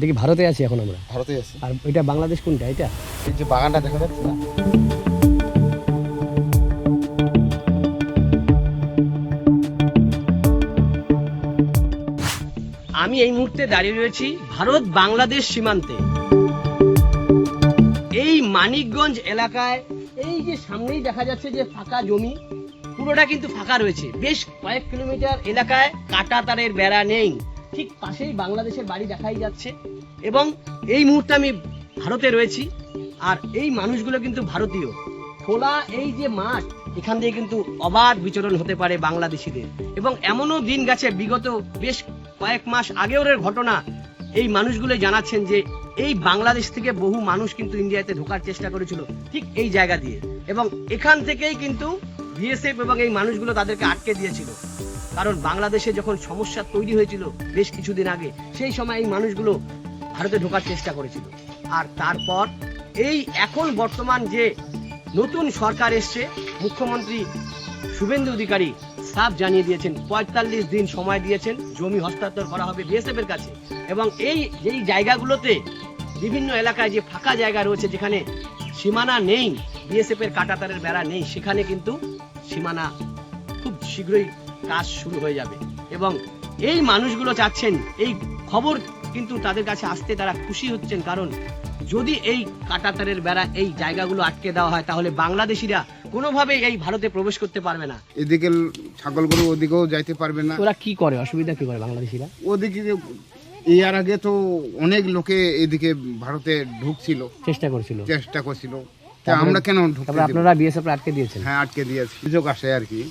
দেখি ভারতে আছি এখন আমরা। ভারতে আছি। আর এটা বাংলাদেশ কোনটা? এটা এই যে বাগানটা দেখা যাচ্ছে না, আমি এই মুহূর্তে দাঁড়িয়ে রয়েছি ভারত বাংলাদেশ সীমান্তে। এই মানিকগঞ্জ এলাকায় এই যে সামনেই দেখা যাচ্ছে যে ফাঁকা জমি, পুরোটা কিন্তু ফাঁকা রয়েছে। বেশ কয়েক কিলোমিটার এলাকায় কাঁটা তারের বেড়া নেই, ঠিক পাশেই বাংলাদেশের বাড়ি দেখাই যাচ্ছে। এবং এই মুহূর্তে আমি ভারতে রয়েছি, আর এই মানুষগুলো কিন্তু ভারতীয়। খোলা এই যে মাঠ, এখান দিয়ে কিন্তু অবাধ বিচরণ হতে পারে বাংলাদেশিদের। এবং এমনও দিন গেছে বিগত বেশ কয়েক মাস আগের ঘটনা, এই মানুষগুলো জানাচ্ছেন যে এই বাংলাদেশ থেকে বহু মানুষ কিন্তু ইন্ডিয়াতে ঢোকার চেষ্টা করেছিল ঠিক এই জায়গা দিয়ে, এবং এখান থেকেই কিন্তু বিএসএফ এবং এই মানুষগুলো তাদেরকে আটকে দিয়েছিল। কারণ বাংলাদেশে যখন সমস্যা তৈরি হয়েছিল বেশ কিছুদিন আগে, সেই সময় এই মানুষগুলো ভারতে ঢোকার চেষ্টা করেছিল। আর তারপর এই এখন বর্তমান যে নতুন সরকার এসছে, মুখ্যমন্ত্রী শুভেন্দু অধিকারী সাফ জানিয়ে দিয়েছেন ৪৫ দিন সময় দিয়েছেন, জমি হস্তান্তর করা হবে বিএসএফ এর কাছে। এবং এই যেই জায়গাগুলোতে বিভিন্ন এলাকায় যে ফাঁকা জায়গা রয়েছে, যেখানে সীমানা নেই, বিএসএফ এর কাঁটাতারের বেড়া নেই, সেখানে কিন্তু সীমানা খুব শীঘ্রই কাজ শুরু হয়ে যাবে। এবং এই মানুষগুলো চাচ্ছেন, এই খবর কিন্তু তাদের কাছে আসতে তারা খুশি হচ্ছেন, কারণ যদি এই কাঁটাতারের বেড়া এই জায়গাগুলো আটকে দেওয়া হয়, তাহলে বাংলাদেশিরা কোনোভাবে এই ভারতে প্রবেশ করতে পারবে না। এদিকে ছাগল গরু ওদিকেও যাইতে পারবে না। ওরা কি করে, অসুবিধা কি করে বাংলাদেশিরা? ওদিকে এর আগে তো অনেক লোকে এদিকে ভারতে ঢুকছিল, চেষ্টা করছিল, তা আমরা কেন ঢুকতে দেব? আপনারা বিএসএফ আটকে দিয়েছেন? হ্যাঁ, আটকে দিয়েছি। অভিযোগ আসে আর কি,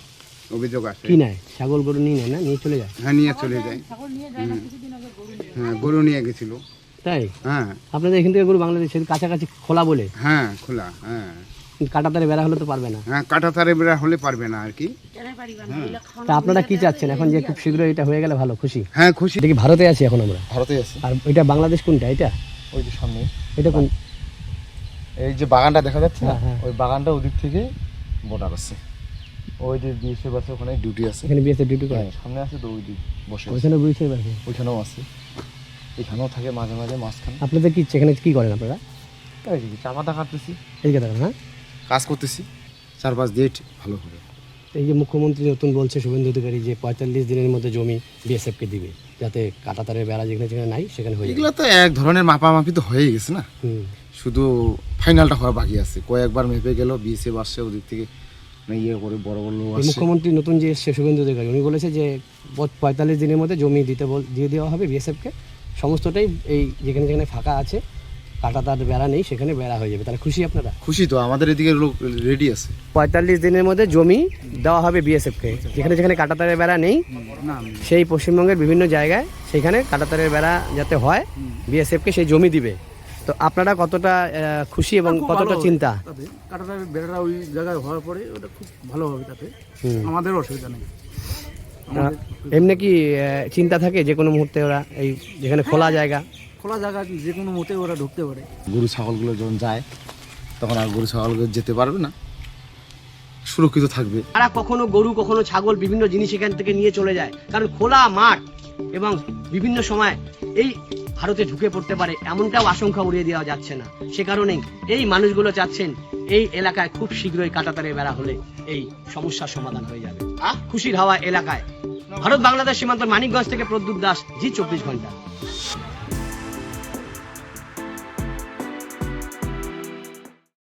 অভিযোগ আসে। কি নাই, ছাগল গরু নিয়ে নেয় না, নিয়ে চলে যায়? হ্যাঁ, নিয়ে চলে যায়। হ্যাঁ, গরু নিয়ে গেছিল। তাই? হ্যাঁ, আপনাদের এখান থেকে গরু বাংলাদেশের কাছাকাছি খোলা বলে? হ্যাঁ, খোলা। হ্যাঁ, কাঁটাতারে বেড়া হলে তো পারবে না। হ্যাঁ, কাঁটাতারে বেড়া হলে পারবে না আর কি। তা আপনারা কি চাচ্ছেন এখন, যে খুব শীঘ্রই এটা হয়ে গেলে ভালো? খুশি? হ্যাঁ, খুশি। দেখি ভারতে আছি এখন আমরা। ভারতে আছি। আর এটা বাংলাদেশ কোনটা? এটা ওই যে সামনে, এটা কোন? এই যে বাগানটা দেখা যাচ্ছে না, হ্যাঁ, হ্যাঁ। ওই বাগানটা ওদিক থেকে বর্ডার আছে। ওই যে বিএসএফ আছে, ওখানে ডিউটি আছে। এখানে বিএসএফ ডিউটি করে? হ্যাঁ, সামনে আছে তো, ওই দিক বসে। ওইখানে বিএসএফ আছে? ওইখানেও আছে, এখানেও থাকে মাঝে মাঝে মাঝখানে। আপনাদের কি এখানে কি করেন আপনারা? তাই কি চা পাতা কাটতেছি, এই কথা। হ্যাঁ, কাজ করতেছি চারপাশ দিয়ে ভালো করে। এই যে মুখ্যমন্ত্রী নতুন বলছে শুভেন্দু অধিকারী যে ৪৫ দিনের মধ্যে জমি বিএসএফকে দিবে, যাতে কাঁটাতারের বেড়া যেখানে যেখানে নাই সেখানে হয়ে যাবে। এগুলো তো এক ধরনের মাপামাপি তো হয়ে গেছে না, শুধু ফাইনালটা হওয়া বাকি আছে। কয়েকবার মেপে গেল, বিএসএফ আসছে ওদিক থেকে ইয়ে করে, বড় বড় লোক আসছে। মুখ্যমন্ত্রী নতুন যে এসছে শুভেন্দু অধিকারী, উনি বলেছে যে ৪৫ দিনের মধ্যে জমি দিয়ে দেওয়া হবে বিএসএফকে, সমস্তটাই এই যেখানে যেখানে ফাঁকা আছে কাঁটাতার বেড়া নেই সেখানে বেড়া হয়ে যাবে। তাহলে খুশি আপনারা? খুশি তো, আমাদের এদিকে লোক রেডি আছে। ৪৫ দিনের মধ্যে জমি দেওয়া হবে বিএসএফকে, যেখানে যেখানে কাঁটাতারের বেড়া নেই সেই পশ্চিমবঙ্গের বিভিন্ন জায়গায় সেখানে কাঁটাতারের বেড়া যাতে হয়, বিএসএফকে সেই জমি দিবে। তো আপনারা কতটা খুশি এবং কতটা চিন্তা? কাঁটাতারের বেড়াটা ওই জায়গায় হওয়ার পরে ওটা খুব ভালো হবে, তাতে আমাদের অসুবিধা নেই। এমনি কি চিন্তা থাকে যে কোনো মুহূর্তে ওরা এই যেখানে খোলা জায়গা কি যে কোনো মতে ওরা ঢুকতে পারে? গরু ছাগলগুলো যখন যায় তখন আর গরু ছাগলগুলো যেতে পারবে না, সুরক্ষিত থাকবে। তারা কখনো গরু কখনো ছাগল বিভিন্ন জিনিস এখান থেকে নিয়ে চলে যায়, কারণ খোলা মাঠ এবং বিভিন্ন সময় এই ভারতে ঢুকে পড়তে পারে, এমনটাও আশঙ্কা উড়িয়ে দেওয়া যাচ্ছে না। সে কারণেই এই মানুষগুলো চাচ্ছেন এই এলাকায় খুব শীঘ্রই কাঁটাতারের বেড়া হলে এই সমস্যার সমাধান হয়ে যাবে। খুশির হাওয়া এলাকায়। ভারত বাংলাদেশ সীমান্ত, মানিকগঞ্জ থেকে প্রদ্যুৎ দাস, জি ২৪ ঘন্টা।